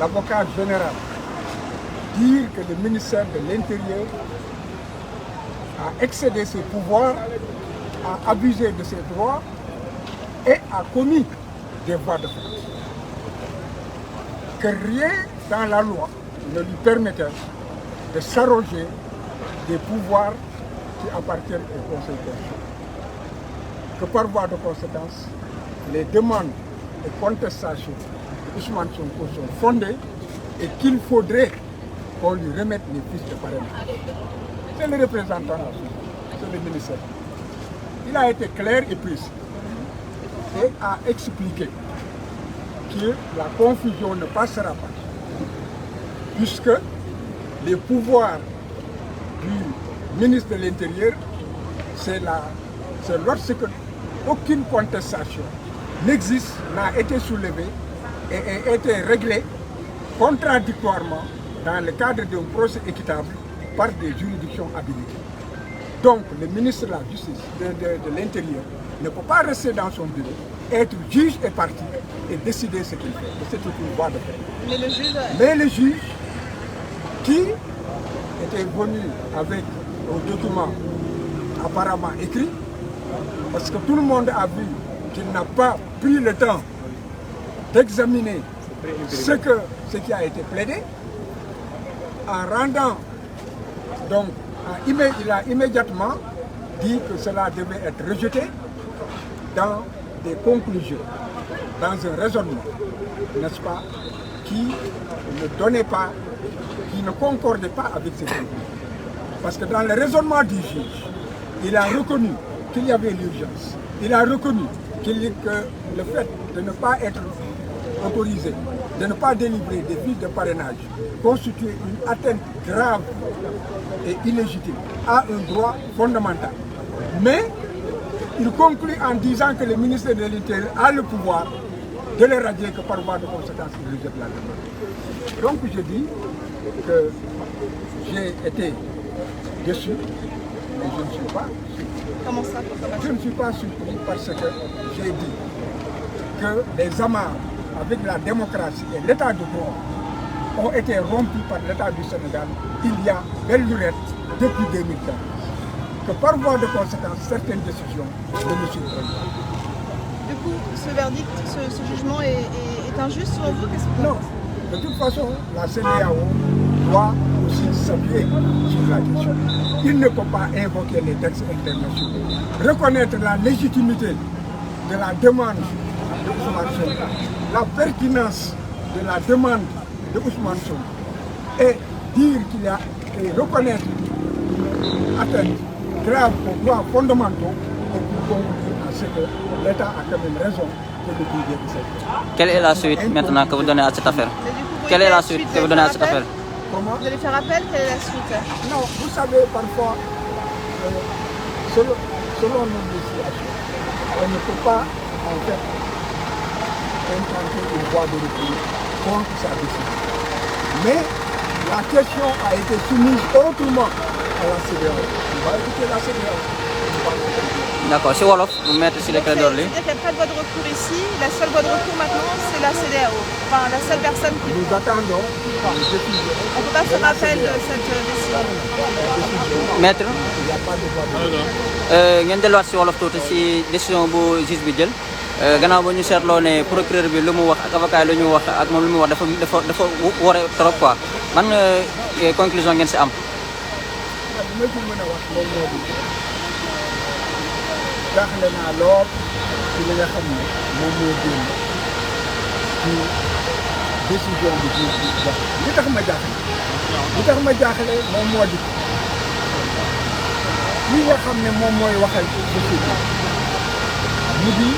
l'avocat général dire que le ministère de l'Intérieur a excédé ses pouvoirs, a abusé de ses droits et a commis des voies de fait. Que rien dans la loi ne lui permettait de s'arroger des pouvoirs qui appartiennent au Conseil constitutionnel. Que par voie de conséquence, les demandes et contestations de Ousmane Sonko sont fondées et qu'il faudrait qu'on lui remette les fiches de parrainage. C'est le représentant, c'est le ministère. Il a été clair et précis et a expliqué que la confusion ne passera pas, puisque les pouvoirs du ministre de l'Intérieur, c'est lorsque aucune contestation n'existe, n'a été soulevée et a été réglée contradictoirement dans le cadre d'un procès équitable par des juridictions habilitées. Donc le ministre de la Justice, de l'Intérieur, ne peut pas rester dans son bureau, être juge et partie et décider ce qu'il fait. C'est une voie de fait. Mais le juge qui était venu avec un document apparemment écrit, parce que tout le monde a vu qu'il n'a pas pris le temps d'examiner ce qui a été plaidé, en rendant, donc, il a immédiatement dit que cela devait être rejeté dans des conclusions, dans un raisonnement, n'est-ce pas, qui ne donnait pas, qui ne concordait pas avec ces conclusions. Parce que dans le raisonnement du juge, il a reconnu qu'il y avait l'urgence. Il a reconnu que le fait de ne pas être autorisé, de ne pas délivrer des fiches de parrainage constituait une atteinte grave et illégitime à un droit fondamental. Mais il conclut en disant que le ministère de l'Intérieur a le pouvoir de les radier que par voie de conséquence il rejette la demande. Donc je dis que j'ai été déçu, mais je ne suis pas surpris. Comment ça? Je ne suis pas surpris parce que j'ai dit que les amarres avec la démocratie et l'état de droit ont été rompus par l'État du Sénégal il y a belle lurette depuis 2015. Que par voie de conséquence, certaines décisions ne me suivent pas. Du coup, ce verdict, ce jugement est injuste selon vous? Non, de toute façon, la CEDEAO doit aussi s'appuyer sur la question. Il ne peut pas invoquer les textes internationaux. Reconnaître la légitimité de la demande de Ousmane Sonko, la pertinence de la demande de Ousmane Sonko et dire qu'il y a et reconnaître une atteinte grave aux droits fondamentaux et pour conclure à ce que l'État a quand même raison de le dire de cette. Quelle est la suite maintenant que vous donnez à cette affaire? Quelle est la suite que vous donnez à cette affaire? Comment? Vous allez faire appel? Quelle est la suite? Non, vous savez, parfois, selon nos législations, on ne peut pas en fait intenter une voie de recours contre sa décision. Mais la question a été soumise autrement à la CEDEAO. On va écouter la CEDEAO. D'accord, c'est Wolof, vous mettez sur les clés d'or. C'est-à-dire qu'il n'y a pas de voie de recours ici. La seule voie de recours maintenant, c'est la CEDEAO. Enfin, la seule personne qui... Nous attendons les décisions. On ne peut pas faire appel de cette décision. Maître, Il n'y a pas de voie de recours. ngeen delluwaat si Wolof tuuti si décision bu juge bi jël gannaaw ba ñu seetloo ne procureur bi lu mu wax ak avocat yi lu ñu wax ak moom lu mu wax dafa ware trop quoi man conclusion ngeen si am. li ma ci mën a wax moom moo di jaaxle naa lool ci li nga xam ne moom moo génn ci décision bi juge bi wax li tax ma jaaxle moom moo di li nga xam ne moom mooy waxal société mu di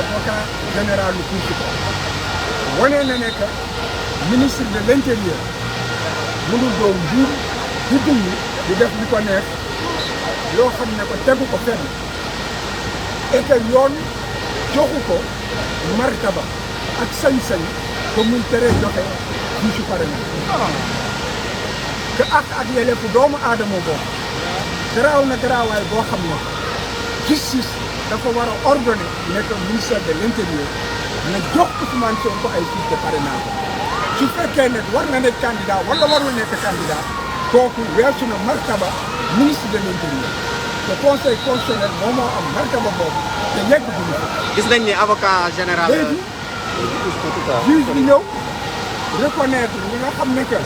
avocat général du Cour suprême wane na ne que ministre de l'Intérieur mënul doon buur di dund di def li ko neex yoo xam ne ko tegu ko fenn et que yoon joxu ko martaba ak sañ-sañ que muy tere joxe fiche parrainage que ak yelleefu doomu aadama boobu garaaw na garaawaay boo xam ne justice dafa war a ordonner ne que ministère de l'Intérieur na jox Ousmane Sonko ay fiches de parrainage su fekkee ne war na nekk candidat wala warul nekk candidat kooku weesu na martaba ministre de l'Intérieur te conseil constitutionnel moom moo am martaba boobu te yegg bu ñu gis nañ ni avocat général. léegi juge bi ñëw reconnaître li nga xam ne que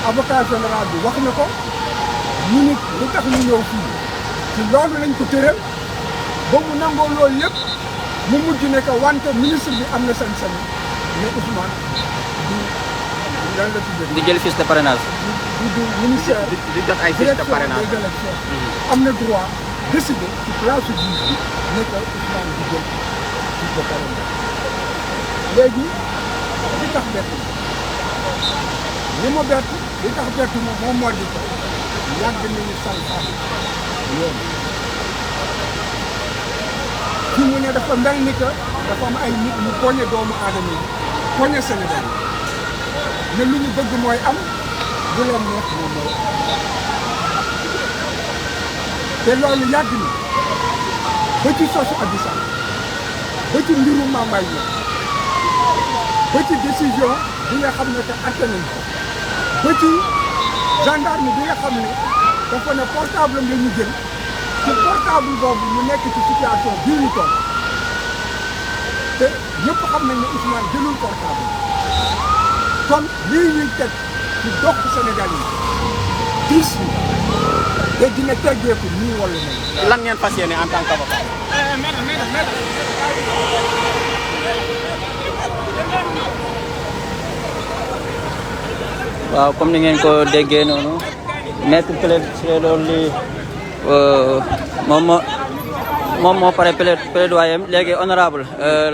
avocat général bi wax na ko ñu nit lu tax ñu ñëw fii ci loolu lañ ko tëral ba mu nangoo loolu yëpp mu mujj ne que wante ministre bi am na sañ-sañ ne Ousmane du lan la tuddee di jël fiche de parrainage. du ministère di jot ay fiche de parrainage des élections am na droit décider ci place juge bi ne que Ousmane du jël fiche de parrainage léegi li tax bett li ma bett li tax bett moom moo di ko yàgg nañu salfaan yoon fi mu ne dafa mel ni que dafa am ay nit ñu poñe doomu aadama yi poñe Sénégal yi ne lu ñu bëgg mooy am bu leen neex moom mooy te loolu yàgg na ba ci sosu Adji Sarr ba ci mbiru Mame Mbaye Niang ba ci décision bi nga xam ne que atte nañ ko ba ci gendarme bi nga xam ne dafa ne portable la ñu jël ci portable boobu ñu nekk ci situation bii ñu toll te ñëpp xam nañ ne Ousmane jëlul portable kon lii ñuy teg ci dox Sénégal yi diis yi te dina teggeeku nii wala nañ lan ngeen fas yéene en tant qu'avocat. waaw comme ni ngeen ko déggee noonu maître Clédor Ly moom moo pare plaidoyer léegi honorable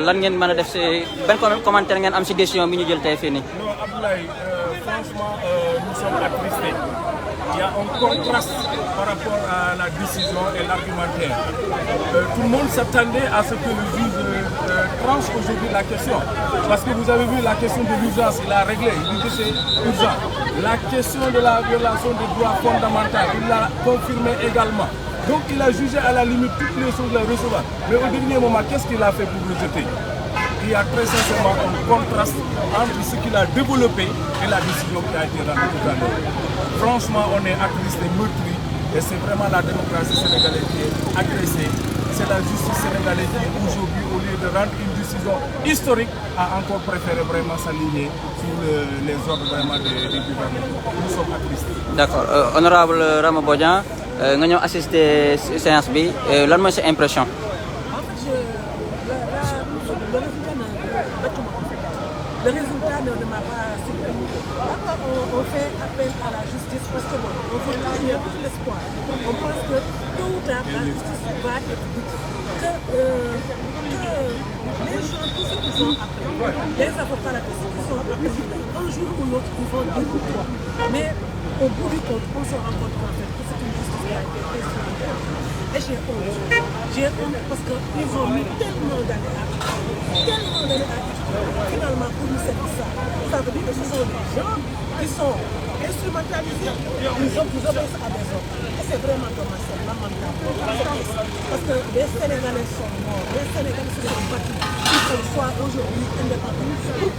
lan ngeen mën a def si benn commentaire ngeen am si décision bi ñu jël tey fii nii. Non, Abdoulaye, franchement, nous sommes attristés. Il y a un contraste par rapport à la décision et l'argumentaire. Tout le monde s'attendait à ce que le juge tranche aujourd'hui la question. Parce que vous avez vu la question de l'urgence, il a réglé, il dit que c'est urgent. La question de la violation des droits fondamentaux, il l'a confirmé également. Donc il a jugé à la limite toutes les choses les recevables. Mais au dernier moment, qu'est-ce qu'il a fait pour rejeter? Il y a très sincèrement un contraste entre ce qu'il a développé et la décision qui a été rendue tout à l'heure. Franchement, on est attristé, meurtri, et c'est vraiment la démocratie sénégalaise qui est agressée. C'est la justice sénégalaise qui, aujourd'hui, au lieu de rendre une décision historique, a encore préféré vraiment s'aligner sur les ordres vraiment des gouvernements. Nous sommes attristés. D'accord. Honorable Rama Bodian, nga ñëw assister séance bi lan mooy sa impression. Le résultat ne m'a pas surpris. On fait appel à la justice parce que on fait il y a tout l'espoir. On pense que tôt ou tard la justice va être dite. Que les gens, tous ceux qui sont appelés, les avocats qui sont appelés, un jour ou l'autre, ils vont dire pourquoi. Mais au bout du compte, on se rend compte en fait que c'est une justice qui a été faite sur le terrain. Et j'ai honte. J'ai honte parce qu'ils ont mis tellement d'années à finalement pour nous servir ça. Ça veut dire que ce sont des gens qui sont instrumentalisés, ils obéissent à des hommes. Et c'est vraiment dommage, c'est lamentable. Parce que les Sénégalais sont morts, les Sénégalais se sont battus pour qu'on soit aujourd'hui indépendants, pour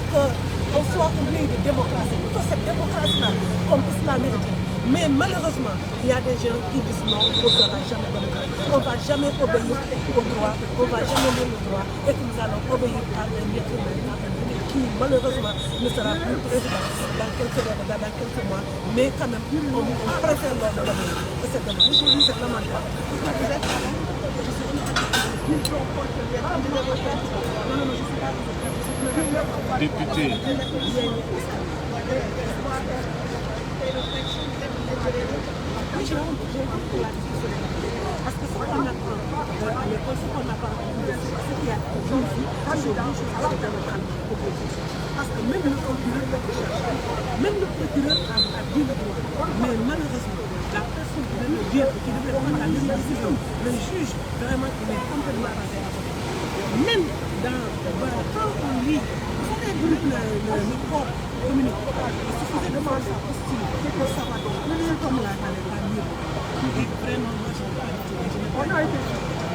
qu'on soit oublié de démocratie, pour que cette démocratie-là, comme la mérite. Mais malheureusement, il y a des gens qui disent non, on ne sera jamais démocratique. On ne va jamais obéir au droit, on ne va jamais donner le droit et que nous allons obéir à un être humain qui malheureusement ne sera plus président dans quelques mois. Mais quand même, on préfère l'ordre de l'obéir. Et c'est dommage, c'est lamentable. Député. Parce que ce qu'on apprend à l'école, ce qu'on apprend ce qui a aujourd'hui, parce que même le procureur a dit le droit. Mais malheureusement, la personne qui devait le dire, qui devait prendre la décision, le juge, vraiment, il est complètement passé à côté. Même quand on lit, vous savez, le corps communique, il suffisait de voir sa posture, pour savoir que comme là, n'allait pas lire. Et vraiment, moi, je ne veux pas du tout. On a été.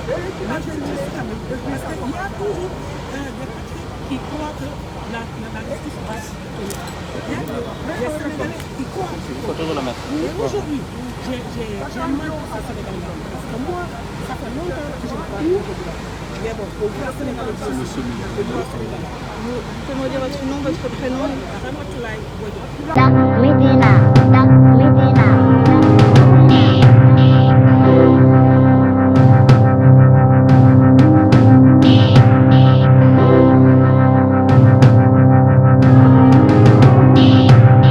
Parce qu'il y a toujours des patriotes qui croient que la justice va se tenir. Il y a des Sénégalais qui croient. Il faut toujours le mettre. Mais aujourd'hui, j'ai un mal pour ces Sénégalais. Parce que moi, ça fait longtemps que je ne parle pas. Mais bon, au droit sénégalais, au droit sénégalais. Vous pouvez me dire votre nom, votre prénom? Ramatoulaye Boye. La Médina.